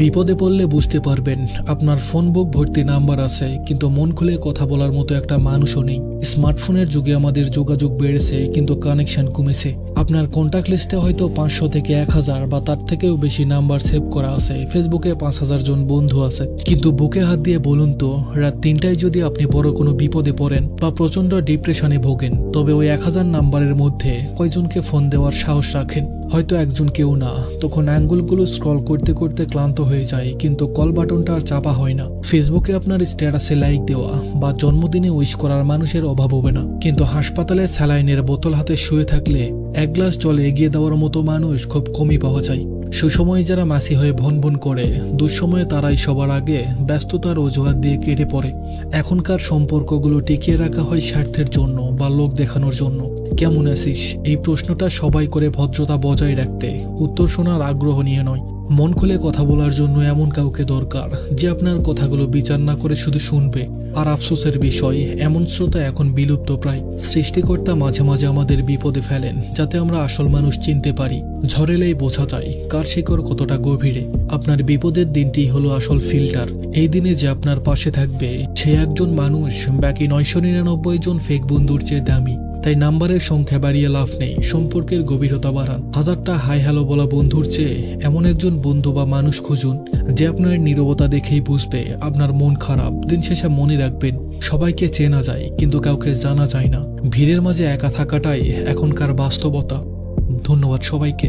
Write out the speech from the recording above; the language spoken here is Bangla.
বিপদে পড়লে বুঝতে পারবেন আপনার ফোন বুক ভর্তি নাম্বার আছে, কিন্তু মন খুলে কথা বলার মতো একটা মানুষও নেই। স্মার্টফোনের যুগে আমাদের যোগাযোগ বেড়েছে, কিন্তু কানেকশন কমেছে। আপনার কন্ট্যাক্ট লিস্টে হয়তো 500 থেকে 1000 বা তার থেকেও বেশি নাম্বার সেভ করা আছে, ফেসবুকে 5000 জন বন্ধু আছে, কিন্তু বুকে হাত দিয়ে বলুন তো, রাত 3টায় যদি আপনি বড় কোনো বিপদে পড়েন বা প্রচন্ড ডিপ্রেশনে ভোগেন, তবে ওই 1000 নাম্বারের মধ্যে কয়জনকে ফোন দেওয়ার সাহস রাখেন? হয়তো একজন, কেউ না। তখন আঙ্গুলগুলো স্ক্রল করতে করতে ক্লান্ত হয়ে যায়, কিন্তু কল বাটনটা আর চাপা হয় না। ফেসবুকে আপনার স্ট্যাটাসে লাইক দেওয়া বা জন্মদিনে উইশ করার মানুষের অভাব হবে না, কিন্তু হাসপাতালে স্যালাইনের বোতল হাতে শুয়ে থাকলে এক গ্লাস জল এগিয়ে দেওয়ার মতো মানুষ খুব কমই পাওয়া যায়। সুসময়ে যারা মাসি হয়ে ভন ভন করে, দুঃসময়ে তারাই সবার আগে ব্যস্ততার অজুহাত দিয়ে কেটে পড়ে। এখনকার সম্পর্কগুলো টিকিয়ে রাখা হয় স্বার্থের জন্য বা লোক দেখানোর জন্য। কেমন আছিস, এই প্রশ্নটা সবাই করে ভদ্রতা বজায় রাখতে, উত্তর শোনার আগ্রহ নিয়ে নয়। মন খুলে কথা বলার জন্য এমন কাউকে দরকার যে আপনার কথাগুলো বিচার না করে শুধু শুনবে। আর আফসোসের বিষয়, এমন শ্রোতা এখন বিলুপ্ত প্রায়। সৃষ্টিকর্তা মাঝে মাঝে আমাদের বিপদে ফেলেন, যাতে আমরা আসল মানুষ চিনতে পারি। ঝড় এলেই বোঝা যায় কার শিকড় কতটা গভীরে। আপনার বিপদের দিনটি হলো আসল ফিল্টার। এই দিনে যে আপনার পাশে থাকবে, সে একজন মানুষ বাকি 999 জন ফেক বন্ধুর চেয়ে দামি। তাই নাম্বারের সংখ্যা বাড়িয়ে লাভ নেই, সম্পর্কের গভীরতা বাড়ান। 1000টা হাই হ্যালো বলা বন্ধুর চেয়ে এমন একজন বন্ধু বা মানুষ খুঁজুন যে আপনার নীরবতা দেখেই বুঝবে আপনার মন খারাপ। দিন শেষে মনে রাখবেন, সবাইকে চেনা যায় কিন্তু কাউকে জানা যায় না। ভিড়ের মাঝে একা থাকাটাই এখনকার বাস্তবতা। ধন্যবাদ সবাইকে।